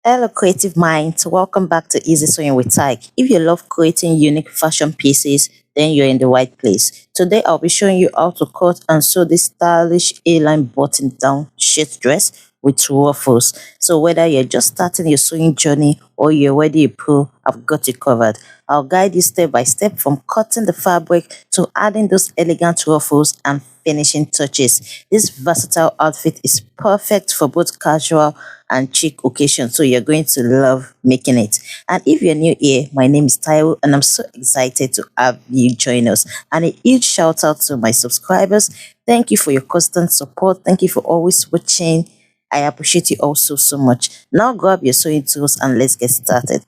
Hello, creative minds. Welcome back to Easysewing with Taic. If you love creating unique fashion pieces, then you're in the right place. Today, I'll be showing you how to cut and sew this stylish A-line button-down shirt dress with ruffles. So whether you're just starting your sewing journey or you're already a pro, I've got you covered. I'll guide you step by step from cutting the fabric to adding those elegant ruffles and finishing touches. This versatile outfit is perfect for both casual and chic occasions, so you're going to love making it. And if you're new here, my name is Taiwo and I'm so excited to have you join us. And a huge shout out to my subscribers. Thank you for your constant support. Thank you for always watching. I appreciate you all so much. Now grab your sewing tools and let's get started.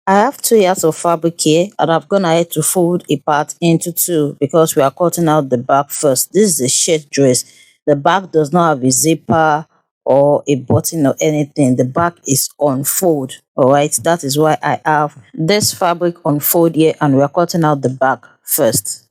I have 2 yards of fabric here and I've gone ahead to fold a part into two because we are cutting out the back first. This is a shirt dress. The back does not have a zipper or a button or anything. The back is on fold. Alright, that is why I have this fabric on fold here and we are cutting out the back first.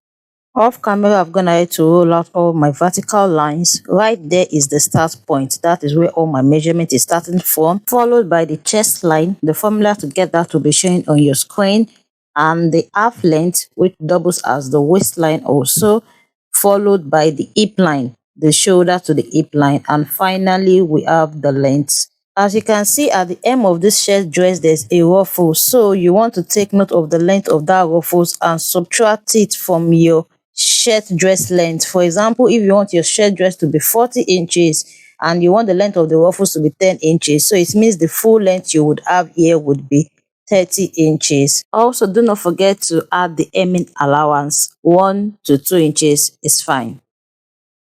Off camera, I've gone ahead to roll out all my vertical lines. Right there is the start point. That is where all my measurement is starting from, followed by the chest line. The formula to get that will be showing on your screen, and the half length, which doubles as the waistline also, followed by the hip line, the shoulder to the hip line, and finally we have the length. As you can see at the hem of this shirt dress, there's a ruffle, so you want to take note of the length of that ruffles and subtract it from your shirt dress length. For example, if you want your shirt dress to be 40 inches and you want the length of the ruffles to be 10 inches, so it means the full length you would have here would be 30 inches. Also, do not forget to add the hemming allowance. 1 to 2 inches is fine.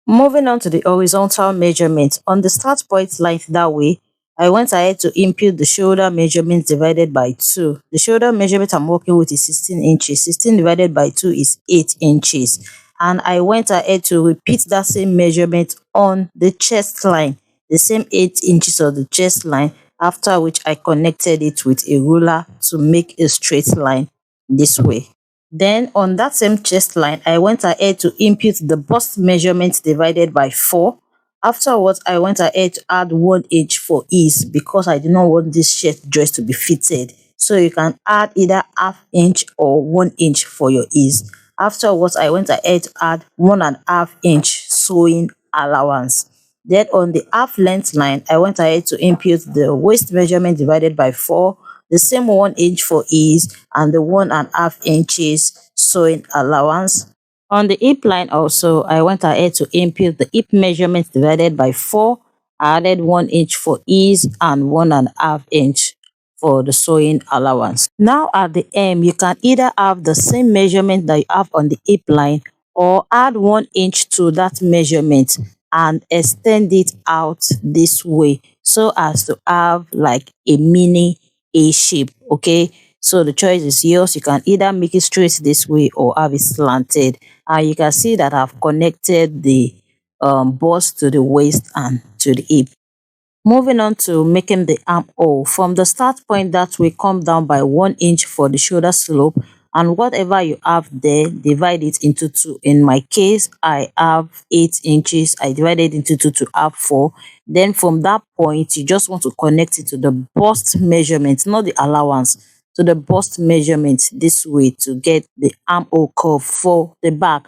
Moving on to the horizontal measurement. On the start point length that way, I went ahead to input the shoulder measurement divided by 2. The shoulder measurement I'm working with is 16 inches. 16 divided by 2 is 8 inches. And I went ahead to repeat that same measurement on the chest line, the same 8 inches of the chest line, after which I connected it with a ruler to make a straight line this way. Then on that same chest line, I went ahead to input the bust measurement divided by 4. Afterwards, I went ahead to add 1 inch for ease because I do not want this shirt dress to be fitted. So you can add either half inch or 1 inch for your ease. Afterwards, I went ahead to add 1.5 inch sewing allowance. Then on the half length line, I went ahead to input the waist measurement divided by 4, the same 1 inch for ease, and the 1.5 inches sewing allowance. On the hip line also, I went ahead to input the hip measurement divided by 4, I added 1 inch for ease and 1.5 inch for the sewing allowance. Now at the hem, you can either have the same measurement that you have on the hip line or add 1 inch to that measurement and extend it out this way so as to have like a mini A shape, okay? So the choice is yours. You can either make it straight this way or have it slanted. And you can see that I've connected the bust to the waist and to the hip. Moving on to making the armhole. From the start point, that will come down by 1 inch for the shoulder slope, and whatever you have there, divide it into 2. In my case, I have 8 inches. I divided into 2 to have 4. Then from that point, you just want to connect it to the bust measurement, not the allowance, to the bust measurement this way to get the armhole curve for the back.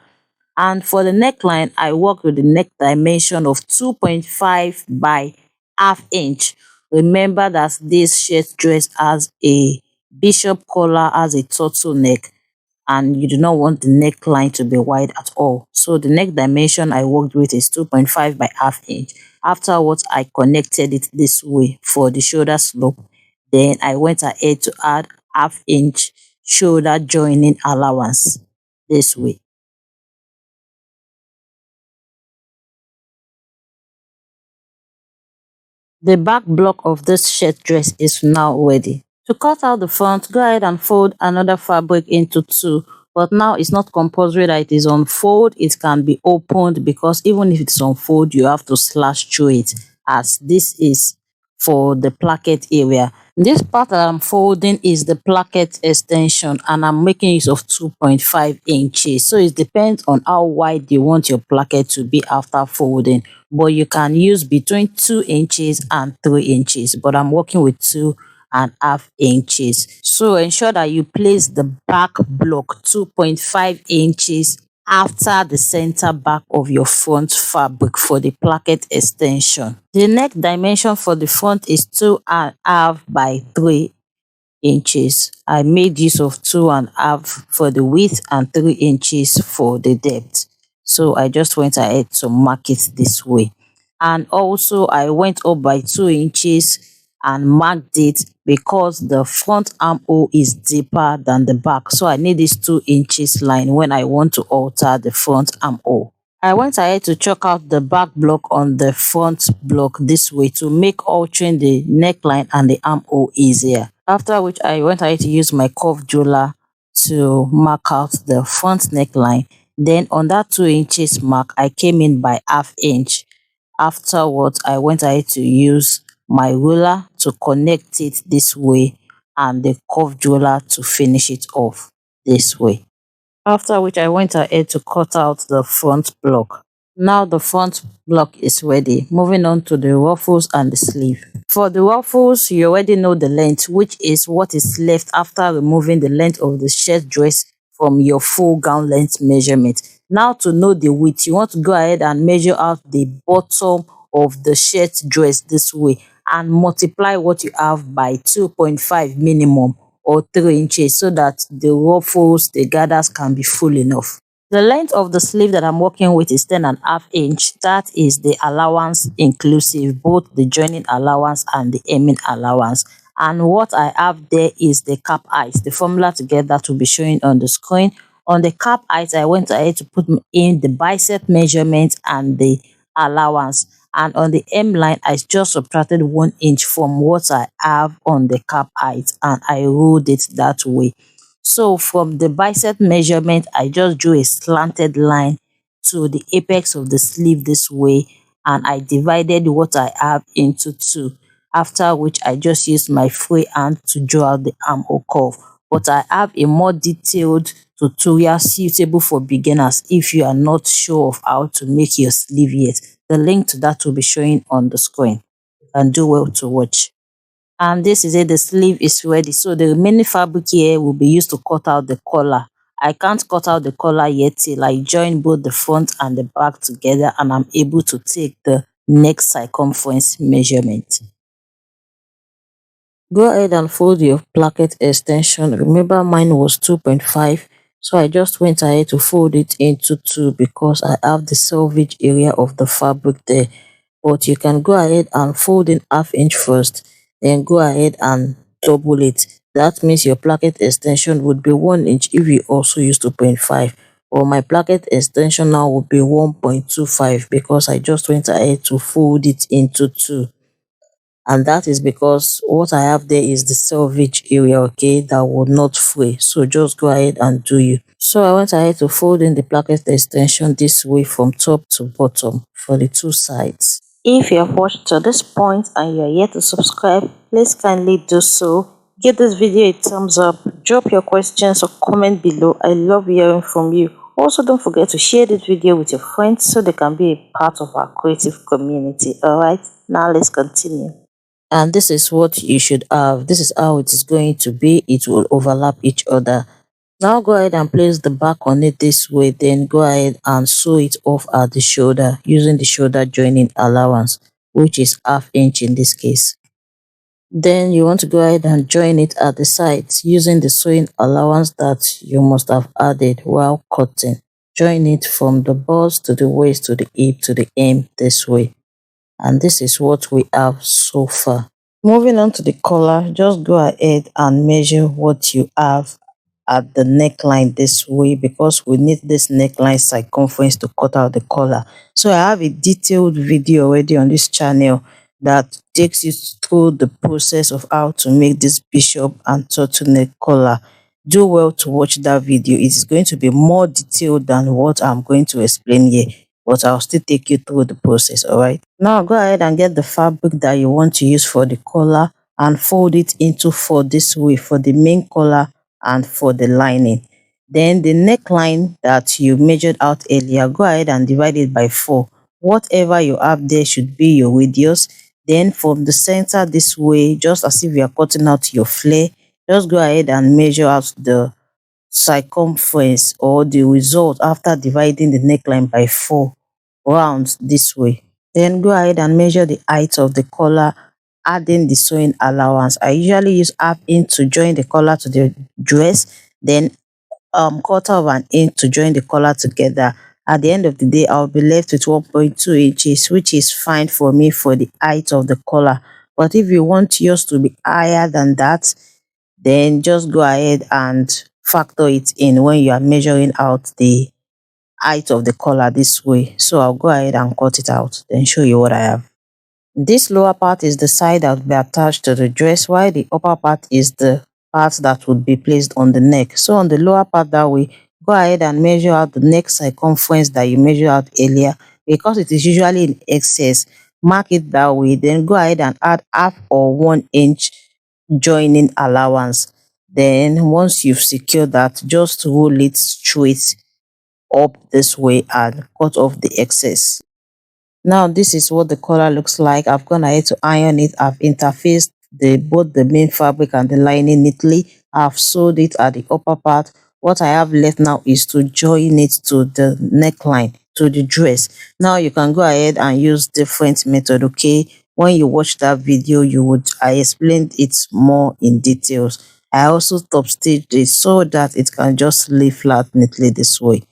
And for the neckline, I work with the neck dimension of 2.5 by half inch. Remember that this shirt dress has a bishop collar, has a turtleneck, and you do not want the neckline to be wide at all. So the neck dimension I worked with is 2.5 by half inch. Afterwards, I connected it this way for the shoulder slope. Then I went ahead to add half inch shoulder joining allowance this way. The back block of this shirt dress is now ready. To cut out the front, go ahead and fold another fabric into 2. But now it's not compulsory that it is on fold. It can be opened because even if it's on fold, you have to slash through it, as this is for the placket area. This part that I'm folding is the placket extension and I'm making use of 2.5 inches. So it depends on how wide you want your placket to be after folding. But you can use between 2 inches and 3 inches. But I'm working with 2 and half inches. So ensure that you place the back block 2.5 inches after the center back of your front fabric for the placket extension. The neck dimension for the front is 2.5 by 3 inches. I made use of 2.5 for the width and 3 inches for the depth. So I just went ahead to mark it this way. And also I went up by 2 inches and marked it because the front armhole is deeper than the back. So I need this 2 inches line when I want to alter the front armhole. I went ahead to chalk out the back block on the front block this way to make altering the neckline and the armhole easier. After which I went ahead to use my curved jeweler to mark out the front neckline. Then on that 2 inches mark, I came in by half inch. Afterwards, I went ahead to use my ruler to connect it this way and the curved jeweler to finish it off this way. After which I went ahead to cut out the front block. Now the front block is ready. Moving on to the ruffles and the sleeve. For the ruffles, you already know the length, which is what is left after removing the length of the shirt dress from your full gown length measurement. Now to know the width, you want to go ahead and measure out the bottom of the shirt dress this way and multiply what you have by 2.5 minimum or 3 inches so that the ruffles, the gathers can be full enough. The length of the sleeve that I'm working with is 10.5 inch. That is the allowance inclusive, both the joining allowance and the hemming allowance. And what I have there is the cap height. The formula together to be showing on the screen. On the cap height, I went ahead to put in the bicep measurement and the allowance. And on the hem line, I just subtracted 1 inch from what I have on the cap height and I ruled it that way. So from the bicep measurement, I just drew a slanted line to the apex of the sleeve this way and I divided what I have into two. After which I just used my free hand to draw out the armhole curve. But I have a more detailed tutorial suitable for beginners if you are not sure of how to make your sleeve yet. The link to that will be showing on the screen. You can do well to watch. And this is it, the sleeve is ready. So the remaining fabric here will be used to cut out the collar. I can't cut out the collar yet till I join both the front and the back together and I'm able to take the neck circumference measurement. Go ahead and fold your placket extension. Remember mine was 2.5, so I just went ahead to fold it into 2 because I have the selvage area of the fabric there. But you can go ahead and fold in half inch first, then go ahead and double it. That means your placket extension would be 1 inch if you also use 2.5. Or my placket extension now would be 1.25 because I just went ahead to fold it into 2. And that is because what I have there is the selvage area, okay, that will not fray. So just go ahead and do you. So I went ahead to fold in the placket extension this way from top to bottom for the two sides. If you have watched to this point and you are yet to subscribe, please kindly do so. Give this video a thumbs up, drop your questions or comment below. I love hearing from you. Also, don't forget to share this video with your friends so they can be a part of our creative community. Alright, now let's continue. And this is what you should have. This is how it is going to be. It will overlap each other. Now go ahead and place the back on it this way. Then go ahead and sew it off at the shoulder using the shoulder joining allowance, which is half inch in this case. Then you want to go ahead and join it at the sides using the sewing allowance that you must have added while cutting. Join it from the bust to the waist to the hip to the hem this way. And this is what we have so far. Moving on to the collar, just go ahead and measure what you have at the neckline this way because we need this neckline circumference to cut out the collar. So I have a detailed video already on this channel that takes you through the process of how to make this bishop and turtleneck collar. Do well to watch that video. It is going to be more detailed than what I'm going to explain here, but I'll still take you through the process. All right, now go ahead and get the fabric that you want to use for the collar and fold it into 4 this way for the main collar and for the lining. Then the neckline that you measured out earlier, go ahead and divide it by 4. Whatever you have there should be your radius. Then from the center this way, just as if you are cutting out your flare, just go ahead and measure out the circumference or the result after dividing the neckline by 4 rounds this way. Then go ahead and measure the height of the collar, adding the sewing allowance. I usually use half inch to join the collar to the dress, then quarter of an inch to join the collar together. At the end of the day, I'll be left with 1.2 inches, which is fine for me for the height of the collar. But if you want yours to be higher than that, then just go ahead and factor it in when you are measuring out the height of the collar this way. So I'll go ahead and cut it out, then show you what I have. This lower part is the side that will be attached to the dress, while the upper part is the part that would be placed on the neck. So on the lower part that way, go ahead and measure out the neck circumference that you measured out earlier. Because it is usually in excess, mark it that way, then go ahead and add half or 1 inch joining allowance. Then once you've secured that, just roll it straight up this way and cut off the excess. Now this is what the collar looks like. I've gone ahead to iron it. I've interfaced both the main fabric and the lining neatly. I've sewed it at the upper part. What I have left now is to join it to the neckline, to the dress. Now you can go ahead and use different method, okay? When you watch that video, I explained it more in details. I also top stitched it so that it can just lay flat neatly this way.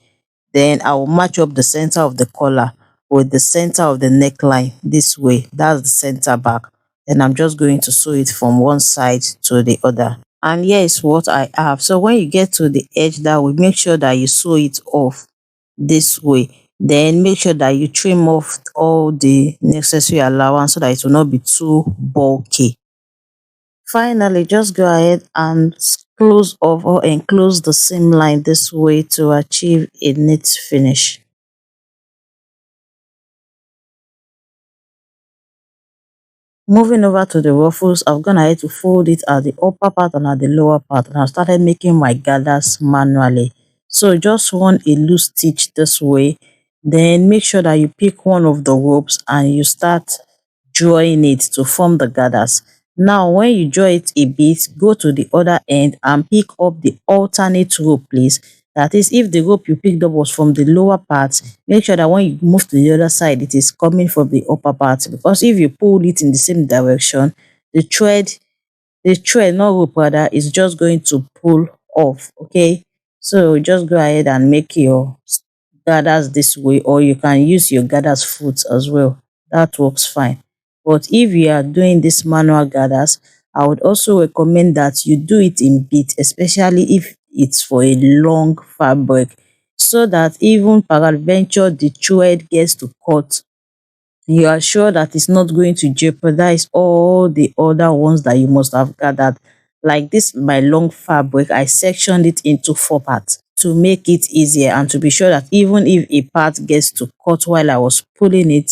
Then I will match up the center of the collar with the center of the neckline this way. That's the center back. Then I'm just going to sew it from one side to the other. And here is what I have. So when you get to the edge that way, make sure that you sew it off this way. Then make sure that you trim off all the necessary allowance so that it will not be too bulky. Finally, just go ahead and close off or enclose the seam line this way to achieve a neat finish. Moving over to the ruffles, I've gone ahead to fold it at the upper part and at the lower part, and I've started making my gathers manually. So just run a loose stitch this way, then make sure that you pick one of the ropes and you start drawing it to form the gathers. Now when you draw it a bit, go to the other end and pick up the alternate rope, please. That is, if the rope you picked up was from the lower part, make sure that when you move to the other side, it is coming from the upper part. Because if you pull it in the same direction, the thread, not rope rather, is just going to pull off. Okay, so just go ahead and make your gathers this way, or you can use your gathers foot as well. That works fine. But if you are doing this manual gathers, I would also recommend that you do it in bits, especially if it's for a long fabric, so that even peradventure the thread gets to cut, you are sure that it's not going to jeopardize all the other ones that you must have gathered. Like this, my long fabric, I sectioned it into 4 parts to make it easier and to be sure that even if a part gets to cut while I was pulling it,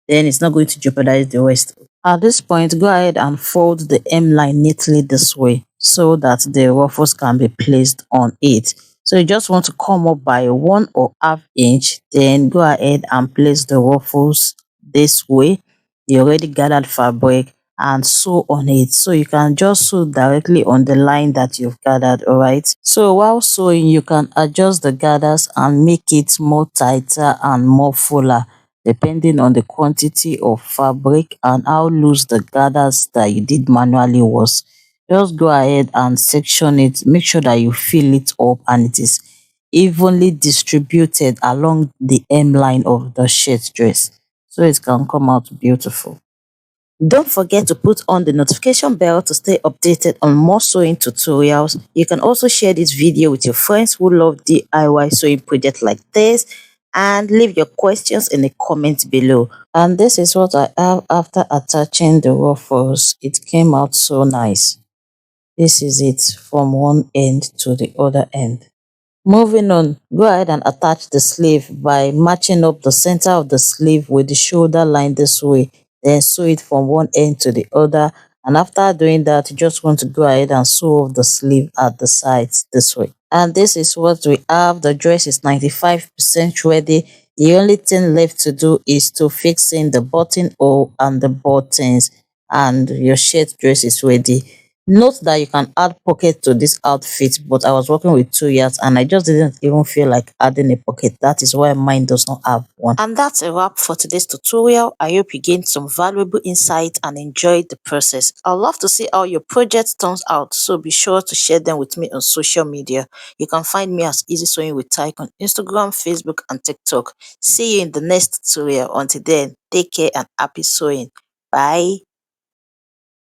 then it's not going to jeopardize the rest. At this point, go ahead and fold the hem line neatly this way so that the ruffles can be placed on it. So you just want to come up by 1.5 inch, then go ahead and place the ruffles this way, the already gathered fabric, and sew on it. So you can just sew directly on the line that you've gathered. All right, so while sewing, you can adjust the gathers and make it more tighter and more fuller depending on the quantity of fabric and how loose the gathers that you did manually was. Just go ahead and section it. Make sure that you fill it up and it is evenly distributed along the hemline of the shirt dress, so it can come out beautiful. Don't forget to put on the notification bell to stay updated on more sewing tutorials. You can also share this video with your friends who love DIY sewing projects like this, and leave your questions in the comments below. And this is what I have after attaching the ruffles. It came out so nice. This is it from one end to the other end. Moving on, go ahead and attach the sleeve by matching up the center of the sleeve with the shoulder line this way. Then sew it from one end to the other. And after doing that, you just want to go ahead and sew off the sleeve at the sides this way. And this is what we have. The dress is 95% ready. The only thing left to do is to fix in the buttonhole and the buttons, and your shirt dress is ready. Note that you can add pocket to this outfit, but I was working with 2 yards and I just didn't even feel like adding a pocket. That is why mine does not have one. And that's a wrap for today's tutorial. I hope you gained some valuable insight and enjoyed the process. I'd love to see how your project turns out, so be sure to share them with me on social media. You can find me as Easysewing with Taic on Instagram, Facebook, and TikTok. See you in the next tutorial. Until then, take care and happy sewing. Bye.